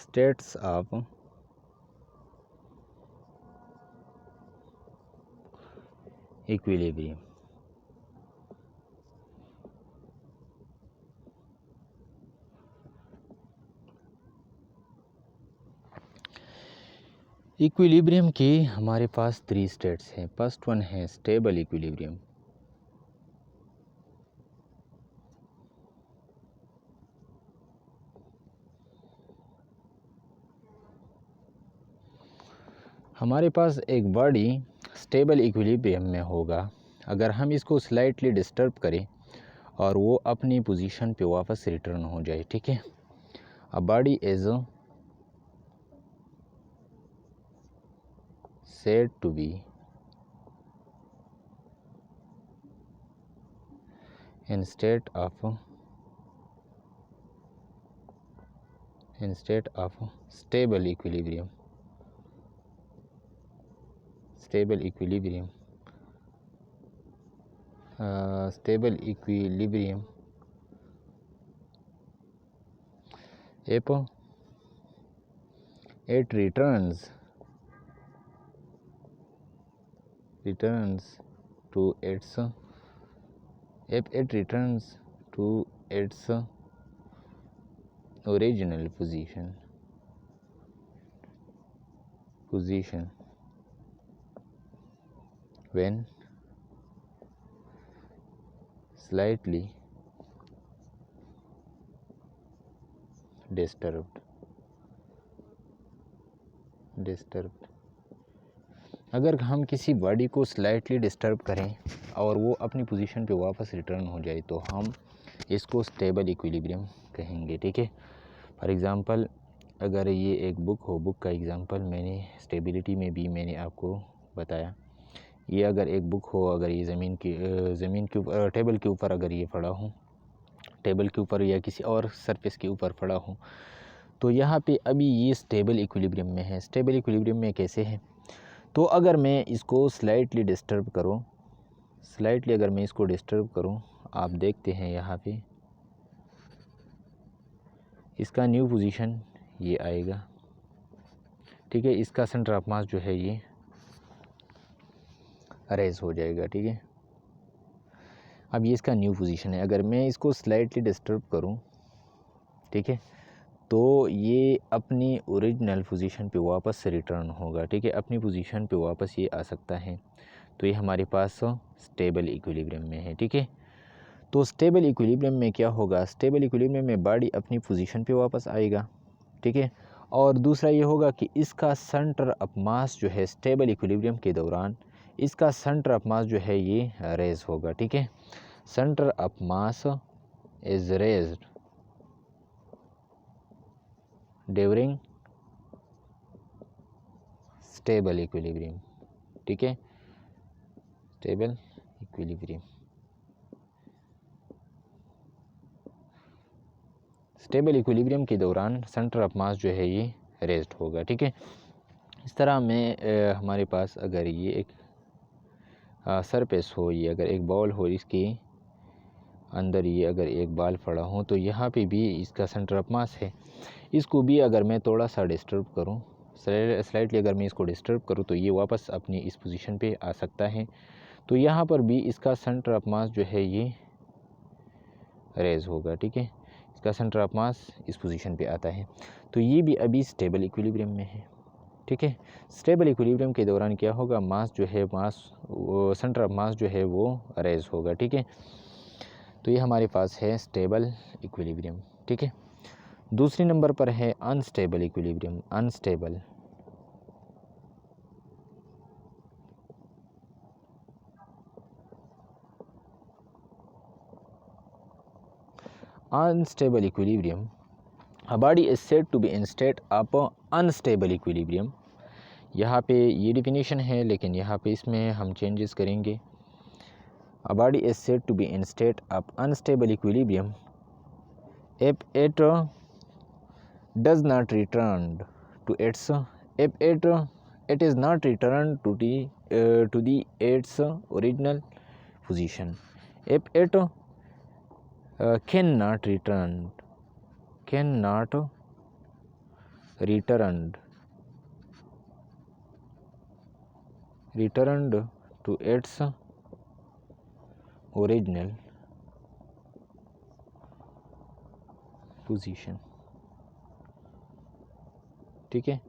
states of equilibrium. Equilibrium के हमारे पास 3 states हैं। फर्स्ट वन है स्टेबल इक्विलिब्रियम। हमारे पास एक बॉडी स्टेबल इक्विलिब्रियम में होगा अगर हम इसको स्लाइटली डिस्टर्ब करें और वो अपनी पोजीशन पे वापस रिटर्न हो जाए। ठीक है, a body is said to be in state of stable equilibrium. Stable equilibrium if it returns to its original position when slightly disturbed। अगर हम किसी बॉडी को स्लाइटली डिस्टर्ब करें और वो अपनी पोजीशन पे वापस रिटर्न हो जाए तो हम इसको स्टेबल इक्विलिब्रियम कहेंगे। ठीक है, फॉर एग्ज़ाम्पल अगर ये एक बुक हो, बुक का एग्ज़ाम्पल मैंने स्टेबिलिटी में भी मैंने आपको बताया। ये अगर एक बुक हो, अगर ये ज़मीन के ऊपर टेबल के ऊपर अगर ये पड़ा हो, टेबल के ऊपर या किसी और सरफेस के ऊपर पड़ा हो, तो यहाँ पे अभी ये स्टेबल इक्विलिब्रियम में है। स्टेबल इक्विलिब्रियम में कैसे है, तो अगर मैं इसको स्लाइटली डिस्टर्ब करूँ, अगर मैं इसको डिस्टर्ब करूँ, आप देखते हैं यहाँ पे इसका न्यू पोजीशन ये आएगा। ठीक है, इसका सेंटर ऑफ मास जो है ये अरेज हो जाएगा। ठीक है, अब ये इसका न्यू पोजीशन है। अगर मैं इसको स्लाइटली डिस्टर्ब करूं, ठीक है, तो ये अपनी ओरिजिनल पोजीशन पे वापस रिटर्न होगा। ठीक है, अपनी पोजीशन पे वापस ये आ सकता है। तो ये हमारे पास स्टेबल इक्विलिब्रियम में है। ठीक है, तो स्टेबल इक्विलिब्रियम में क्या होगा, स्टेबल इक्विलिब्रियम में बॉडी अपनी पोजीशन पे वापस आएगा। ठीक है, और दूसरा ये होगा कि इसका सेंटर ऑफ मास जो है स्टेबल इक्विलिब्रियम के दौरान इसका सेंटर ऑफ मास जो है ये रेज होगा। ठीक है, centre of mass is raised during stable equilibrium. ठीक है, स्टेबल इक्विलिब्रियम, स्टेबल इक्विलिब्रियम के दौरान सेंटर ऑफ मास जो है ये रेज्ड होगा। ठीक है, इस तरह में हमारे पास अगर ये एक सरफेस हो, ये अगर एक बॉल हो, इसके अंदर ये अगर एक बॉल पड़ा हो, तो यहाँ पे भी इसका सेंटर ऑफ मास है। इसको भी अगर मैं थोड़ा सा डिस्टर्ब करूँ, स्लाइटली अगर मैं इसको डिस्टर्ब करूँ, तो ये वापस अपनी इस पोजीशन पे आ सकता है। तो यहाँ पर भी इसका सेंटर ऑफ मास जो है ये रेज होगा। ठीक है, इसका सेंटर ऑफ मास इस पोजीशन पे आता है। तो ये भी अभी स्टेबल इक्विलिब्रियम में है। ठीक है, स्टेबल इक्विलिब्रियम के दौरान क्या होगा, मास जो है सेंटर ऑफ मास जो है वो रेज होगा। ठीक है, तो ये हमारे पास है स्टेबल इक्विलिब्रियम। ठीक है, दूसरे नंबर पर है unstable equilibrium. Unstable equilibrium, a body is said to be in state of unstable equilibrium। यहाँ पे ये डिफिनीशन है, लेकिन यहाँ पे इसमें हम चेंजेस करेंगे। A body is said to be in state of unstable equilibrium if it does not return to its if it is not returned to the its original position। If it cannot return returned to its original position. ठीक है।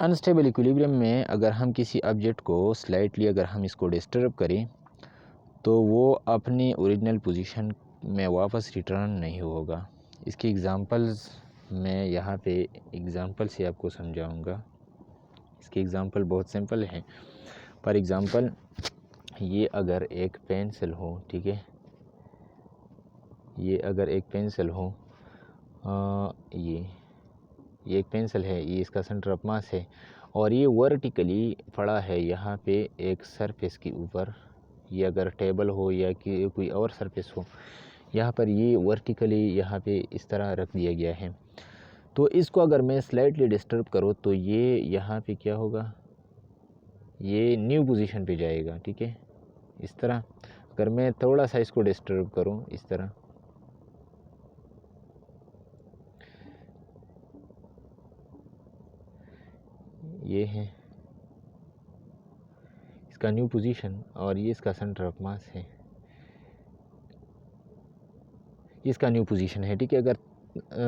Unstable equilibrium में अगर हम किसी object को slightly अगर हम इसको डिस्टर्ब करें तो वो अपनी ओरिजिनल पोजीशन में वापस रिटर्न नहीं होगा। इसकी एग्ज़ाम्पल्स मैं यहाँ पे एग्ज़ाम्पल से आपको समझाऊंगा। इसकी एग्ज़ाम्पल बहुत सिंपल है। फॉर एग्ज़ाम्पल ये अगर एक पेंसिल हो, ठीक है, ये अगर एक पेंसिल हो, ये एक पेंसिल है, ये इसका सेंटर ऑफ मास है और ये वर्टिकली पड़ा है यहाँ पे एक सरफेस के ऊपर। ये अगर टेबल हो या कि कोई और सरफेस हो, यहाँ पर ये वर्टिकली यहाँ पे इस तरह रख दिया गया है। तो इसको अगर मैं स्लाइटली डिस्टर्ब करूँ तो ये यहाँ पे क्या होगा, ये न्यू पोजीशन पे जाएगा। ठीक है, इस तरह अगर मैं थोड़ा सा इसको डिस्टर्ब करूँ इस तरह, ये है इसका न्यू पोजीशन और ये इसका सेंटर ऑफ मास है, ये इसका न्यू पोजीशन है। ठीक है, अगर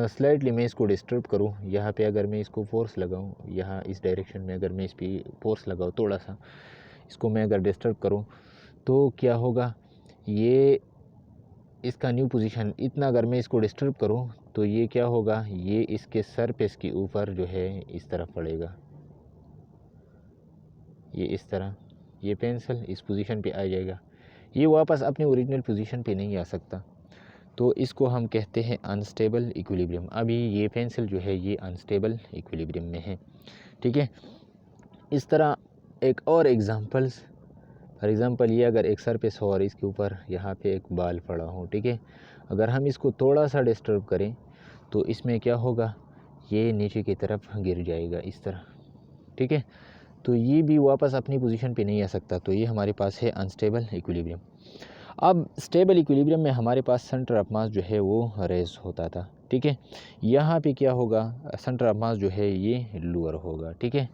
स्लाइटली मैं इसको डिस्टर्ब करूँ, यहाँ पे अगर मैं इसको फोर्स लगाऊँ, यहाँ इस डायरेक्शन में अगर मैं इस पर फोर्स लगाऊँ थोड़ा सा, इसको मैं अगर डिस्टर्ब करूँ तो क्या होगा, ये इसका न्यू पोजीशन इतना अगर मैं इसको डिस्टर्ब करूँ तो ये क्या होगा, ये इसके सरफेस के ऊपर जो है इस तरफ पड़ेगा, ये इस तरह, ये पेंसिल इस पोजीशन पे आ जाएगा, ये वापस अपने ओरिजिनल पोजीशन पे नहीं आ सकता। तो इसको हम कहते हैं अनस्टेबल इक्विलिब्रियम। अभी ये पेंसिल जो है ये अनस्टेबल इक्विलिब्रियम में है। ठीक है, इस तरह एक और एग्जांपल्स, फॉर एग्ज़ाम्पल ये अगर एक सरफेस हो और इसके ऊपर यहाँ पे एक बाल पड़ा हो, ठीक है, अगर हम इसको थोड़ा सा डिस्टर्ब करें तो इसमें क्या होगा, ये नीचे की तरफ गिर जाएगा इस तरह। ठीक है, तो ये भी वापस अपनी पोजीशन पे नहीं आ सकता। तो ये हमारे पास है अनस्टेबल इक्विलिब्रियम। अब स्टेबल इक्विलिब्रियम में हमारे पास सेंटर ऑफ मास जो है वो रेज होता था। ठीक है, यहाँ पे क्या होगा, सेंटर ऑफ मास जो है ये लोअर होगा। ठीक है,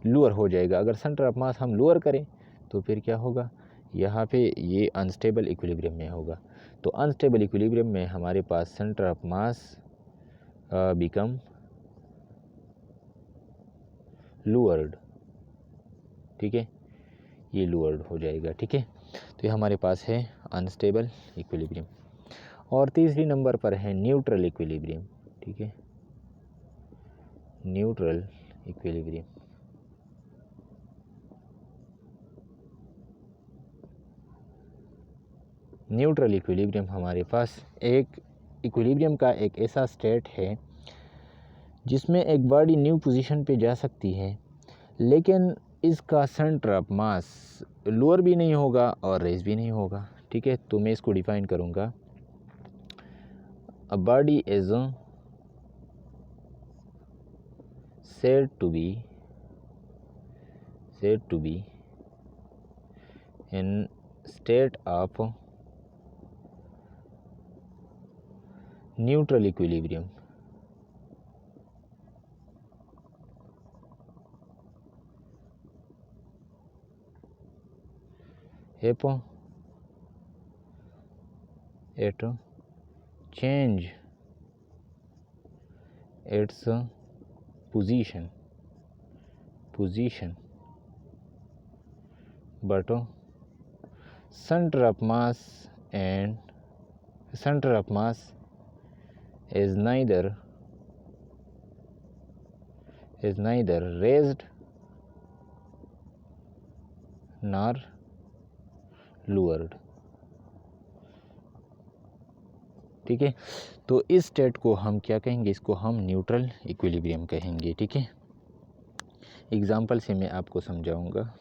लोअर हो जाएगा। अगर सेंटर ऑफ मास हम लोअर करें तो फिर क्या होगा, यहाँ पे ये अनस्टेबल इक्विलिब्रियम में होगा। तो अनस्टेबल इक्विलिब्रियम में हमारे पास centre of mass become lowered. ठीक है, ये लोअर्ड हो जाएगा। ठीक है, तो ये हमारे पास है अनस्टेबल इक्विलिब्रियम। और तीसरी नंबर पर है न्यूट्रल इक्विलिब्रियम। ठीक है, न्यूट्रल इक्विलिब्रियम। न्यूट्रल इक्विलिब्रियम हमारे पास एक इक्विलिब्रियम का एक ऐसा स्टेट है जिसमें एक बॉडी न्यू पोजीशन पे जा सकती है, लेकिन इसका सेंटर ऑफ मास लोअर भी नहीं होगा और रेज भी नहीं होगा। ठीक है, तो मैं इसको डिफाइन करूँगा, a body is said to be in state of neutral equilibrium. If it change its position but center of mass is neither raised nor lowered। ठीक है, तो इस स्टेट को हम क्या कहेंगे, इसको हम न्यूट्रल इक्विलिब्रियम कहेंगे। ठीक है, एग्जाम्पल से मैं आपको समझाऊंगा।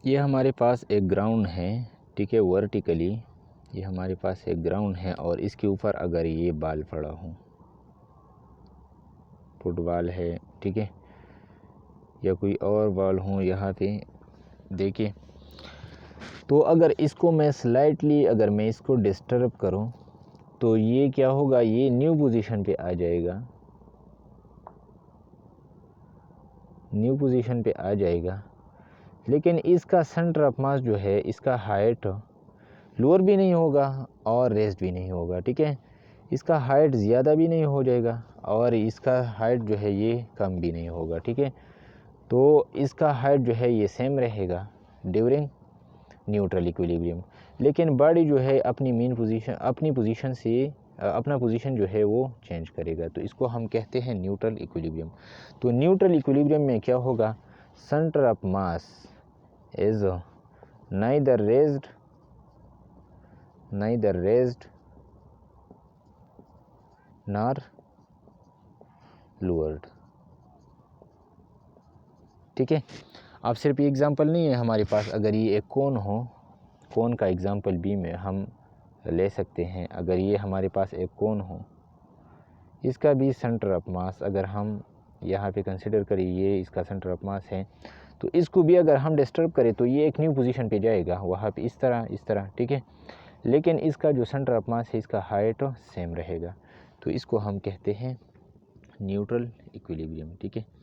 ये हमारे पास एक ग्राउंड है, ठीक है, वर्टिकली ये हमारे पास एक ग्राउंड है और इसके ऊपर अगर ये बॉल पड़ा हो, फुटबॉल है, ठीक है, या कोई और बॉल हो यहाँ पे देखिए, तो अगर इसको मैं स्लाइटली अगर मैं इसको डिस्टर्ब करूँ तो ये क्या होगा, ये न्यू पोजीशन पे आ जाएगा, न्यू पोजीशन पे आ जाएगा। लेकिन इसका सेंटर ऑफ मास जो है, इसका हाइट लोअर भी नहीं होगा और रेस्ट भी नहीं होगा, ठीक है, इसका हाइट ज़्यादा भी नहीं हो जाएगा और इसका हाइट जो है ये कम भी नहीं होगा, ठीक है। तो इसका हाइट जो है ये सेम रहेगा ड्यूरिंग न्यूट्रल इक्विलिब्रियम। लेकिन बॉडी जो है अपनी मेन पोजीशन, अपनी पोजीशन से अपना पोजीशन जो है वो चेंज करेगा, तो इसको हम कहते हैं न्यूट्रल इक्विलिब्रियम। तो न्यूट्रल इक्विलिब्रियम में क्या होगा, centre of mass is neither raised nor lowered, ठीक है। अब सिर्फ ये एग्जांपल नहीं है हमारे पास, अगर ये एक कोन हो, कोन का एग्जांपल भी में हम ले सकते हैं। अगर ये हमारे पास एक कोन हो, इसका भी सेंटर ऑफ मास अगर हम यहाँ पे कंसिडर करें, ये इसका सेंटर ऑफ मास है, तो इसको भी अगर हम डिस्टर्ब करें तो ये एक न्यू पोजीशन पे जाएगा, वहाँ पे इस तरह, ठीक है। लेकिन इसका जो सेंटर ऑफ मास है, इसका हाइट सेम रहेगा, तो इसको हम कहते हैं न्यूट्रल इक्विलिब्रियम, ठीक है।